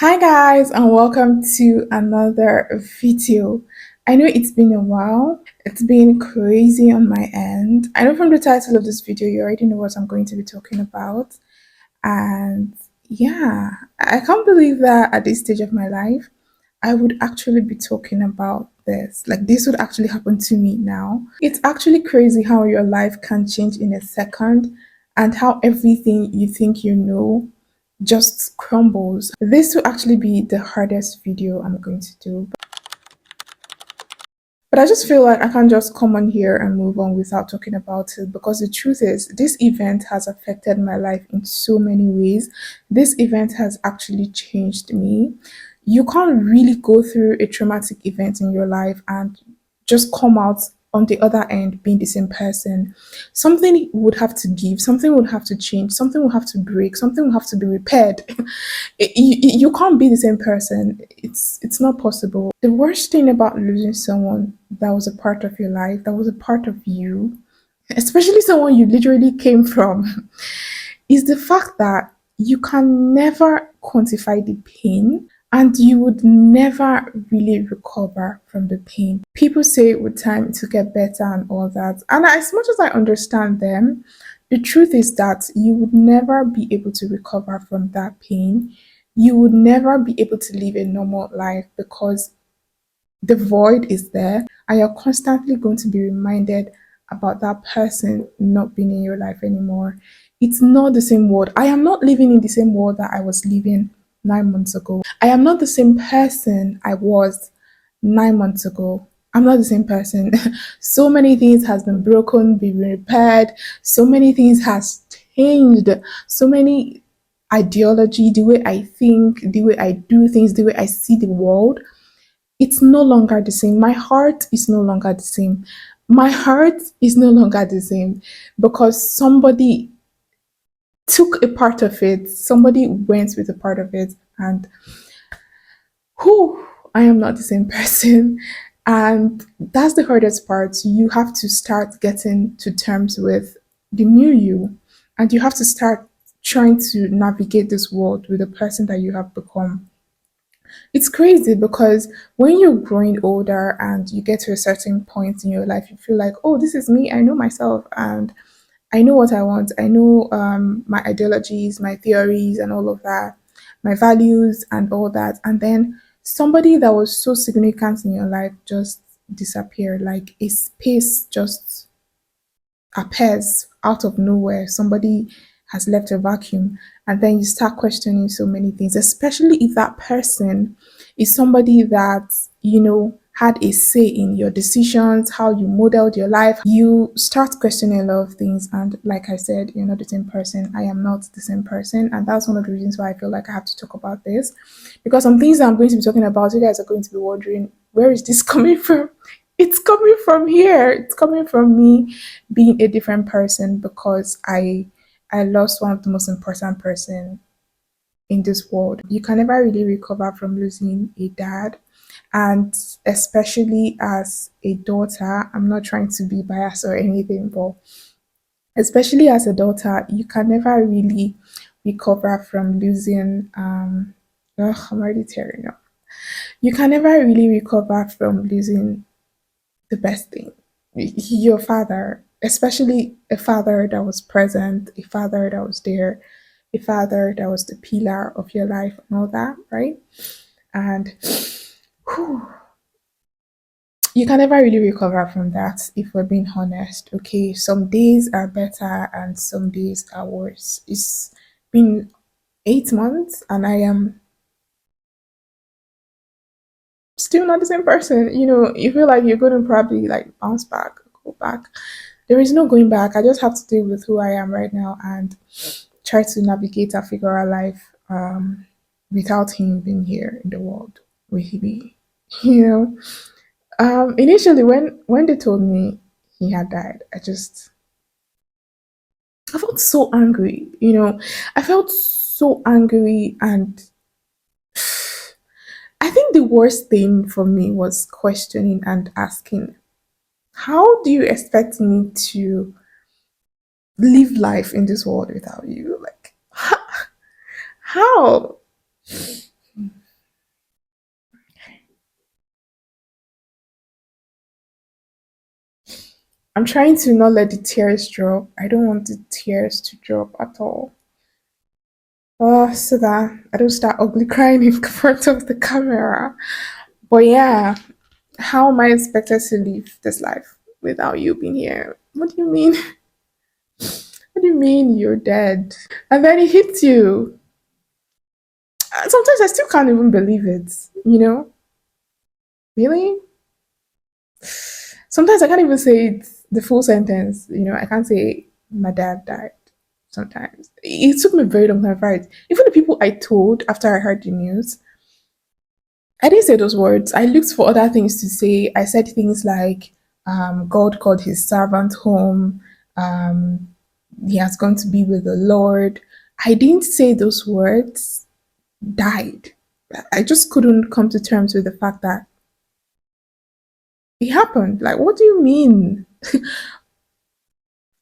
Hi guys and welcome to another video. I know it's been a while. It's been crazy on my end. I know from the title of this video you already know what I'm going to be talking about. And yeah, I can't believe that at this stage of my life I would actually be talking about this. Like this would actually happen to me now. It's actually crazy how your life can change in a second and how everything you think you know just crumbles. This will actually be the hardest video I'm going to do. But I just feel like I can't just come on here and move on without talking about it because the truth is, this event has affected my life in so many ways. This event has actually changed me. You can't really go through a traumatic event in your life and just come out on the other end being the same person. Something would have to give, something would have to change, something would have to break, something would have to be repaired. You can't be the same person. It's not possible. The worst thing about losing someone that was a part of your life, that was a part of you, especially someone you literally came from, is the fact that you can never quantify the pain and you would never really recover from the pain. People say with time to get better and all that. And as much as I understand them, the truth is that you would never be able to recover from that pain. You would never be able to live a normal life because the void is there and you're constantly going to be reminded about that person not being in your life anymore. It's not the same world. I am not living in the same world that I was living 9 months ago. I am not the same person I was 9 months ago. I'm not the same person. So many things has been broken, been repaired. So many things has changed. So many ideology, the way I think, the way I do things, the way I see the world, it's no longer the same. My heart is no longer the same. My heart is no longer the same because somebody took a part of it, somebody went with a part of it, and who I am not the same person. And that's the hardest part. You have to start getting to terms with the new you, and you have to start trying to navigate this world with the person that you have become. It's crazy because when you're growing older and you get to a certain point in your life, you feel like, oh, this is me. I know myself and I know what I want. I know my ideologies, my theories, and all of that, my values, and all that. And then somebody that was so significant in your life just disappeared, like a space just appears out of nowhere. Somebody has left a vacuum, and then you start questioning so many things, especially if that person is somebody that, had a say in your decisions, how you modeled your life. You start questioning a lot of things. And like I said, you're not the same person. I am not the same person. And that's one of the reasons why I feel like I have to talk about this. Because some things that I'm going to be talking about, you guys are going to be wondering, where is this coming from? It's coming from here. It's coming from me being a different person because I lost one of the most important person in this world. You can never really recover from losing a dad. And especially as a daughter, I'm not trying to be biased or anything, but especially as a daughter, you can never really recover from losing ugh, I'm already tearing up. You can never really recover from losing the best thing. Your father, especially a father that was present, a father that was there, a father that was the pillar of your life and all that, right? And whew, you can never really recover from that if we're being honest. Okay, some days are better and some days are worse. It's been 8 months and I am still not the same person. You feel like you're going to probably like bounce back, go back. There is no going back. I just have to deal with who I am right now and try to navigate and figure out life without him being here in the world with me. You know, initially when they told me he had died, I felt so angry. I felt so angry, and I think the worst thing for me was questioning and asking, how do you expect me to live life in this world without you? Like, how? I'm trying to not let the tears drop. I don't want the tears to drop at all. So that I don't start ugly crying in front of the camera. But yeah, how am I expected to live this life without you being here? What do you mean? What do you mean you're dead? And then it hits you. Sometimes I still can't even believe it, you know? Really? Sometimes I can't even say it, the full sentence, I can't say my dad died sometimes. It took me a very long time, right? Even the people I told after I heard the news, I didn't say those words. I looked for other things to say. I said things like, God called his servant home. Um, he has gone to be with the Lord. I didn't say those words, died. I just couldn't come to terms with the fact that it happened. Like, what do you mean?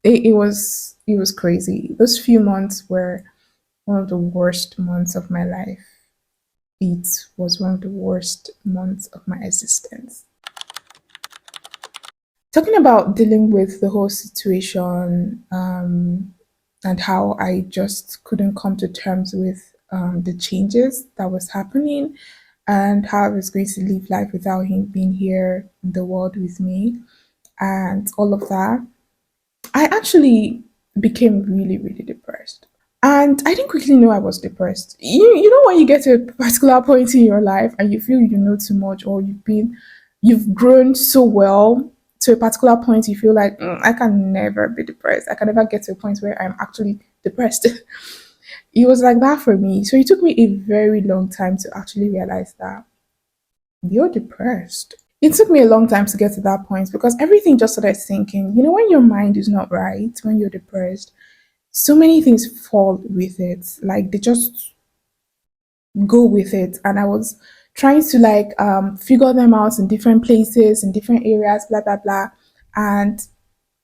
It was crazy. Those few months were one of the worst months of my life. It was one of the worst months of my existence. Talking about dealing with the whole situation, and how I just couldn't come to terms with the changes that was happening, and how I was going to live life without him being here in the world with me, and all of that. I actually became really, really depressed. And I didn't quickly know I was depressed. You know when you get to a particular point in your life and you feel you know too much, or you've grown so well to a particular point, you feel like, I can never be depressed. I can never get to a point where I'm actually depressed. It was like that for me. So it took me a very long time to actually realize that you're depressed. It took me a long time to get to that point because everything just started sinking. You know, when your mind is not right, when you're depressed, so many things fall with it. Like they just go with it. And I was trying to like figure them out in different places, in different areas, blah blah blah. And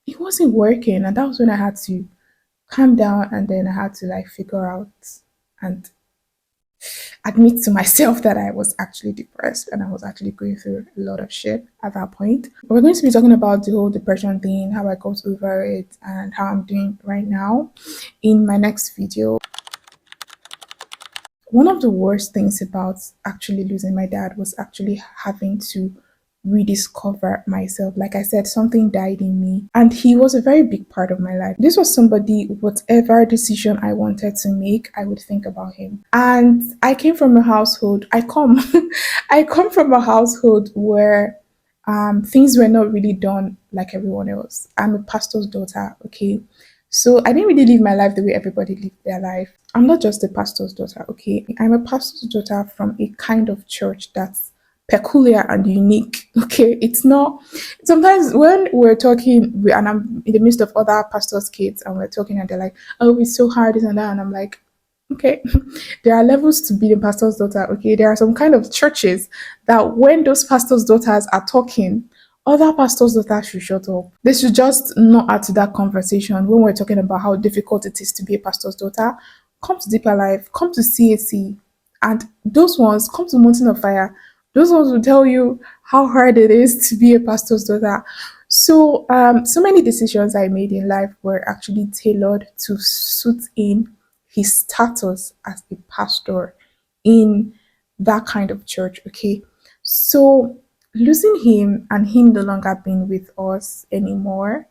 it wasn't working. And that was when I had to calm down, and then I had to like figure out and admit to myself that I was actually depressed and I was actually going through a lot of shit at that point. We're going to be talking about the whole depression thing, how I got over it, and how I'm doing right now in my next video. One of the worst things about actually losing my dad was actually having to rediscover myself. Like I said, something died in me, and he was a very big part of my life. This was somebody, whatever decision I wanted to make, I would think about him. And I came from a household, I come, I come from a household where things were not really done like everyone else. I'm a pastor's daughter, okay? So I didn't really live my life the way everybody lived their life. I'm not just a pastor's daughter, okay? I'm a pastor's daughter from a kind of church that's peculiar and unique, okay? It's not, sometimes when we're talking, and I'm in the midst of other pastors' kids, and we're talking, and they're like, oh, it's so hard, this and that. And I'm like, okay, there are levels to being a pastor's daughter, okay? There are some kind of churches that when those pastors' daughters are talking, other pastors' daughters should shut up. They should just not add to that conversation when we're talking about how difficult it is to be a pastor's daughter. Come to Deeper Life, come to CAC, and those ones, come to Mountain of Fire. Those ones will tell you how hard it is to be a pastor's daughter. So, so many decisions I made in life were actually tailored to suit in his status as a pastor in that kind of church. Okay, so losing him and him no longer being with us anymore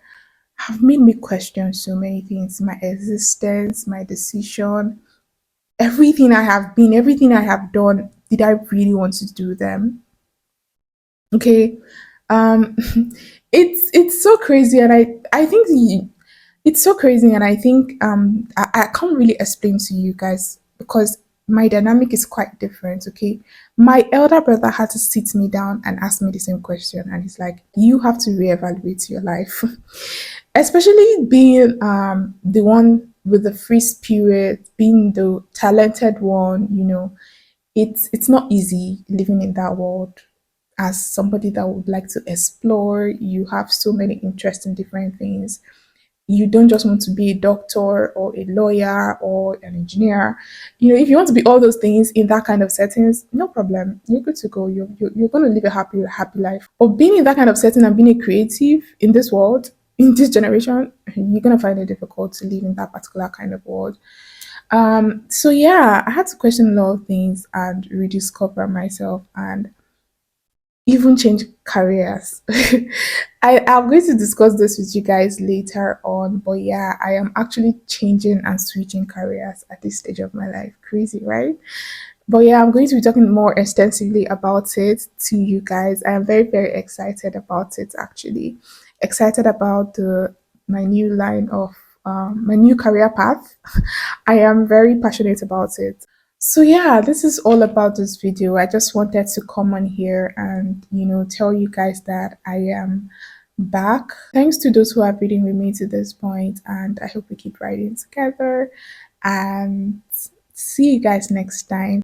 have made me question so many things: my existence, my decision, everything I have been, everything I have done. Did I really want to do them? Okay, um, it's so crazy, and I think it's so crazy, and I think I can't really explain to you guys because my dynamic is quite different. Okay, my elder brother had to sit me down and ask me the same question, and he's like, "You have to reevaluate your life," especially being the one with the free spirit, being the talented one. It's not easy living in that world as somebody that would like to explore. You have so many interests in different things. You don't just want to be a doctor or a lawyer or an engineer. If you want to be all those things in that kind of settings, no problem. You're good to go. You're going to live a happy life. But being in that kind of setting and being a creative in this world, in this generation, you're gonna find it difficult to live in that particular kind of world. So yeah, I had to question a lot of things and rediscover myself and even change careers. I'm going to discuss this with you guys later on, but yeah, I am actually changing and switching careers at this stage of my life. Crazy, right? But yeah, I'm going to be talking more extensively about it to you guys. I am very, very excited about it actually. Excited about the my new line of my new career path. I am very passionate about it. So yeah, this is all about this video. I just wanted to come on here and tell you guys that I am back. Thanks to those who have reading with me to this point, and I hope we keep writing together. And see you guys next time.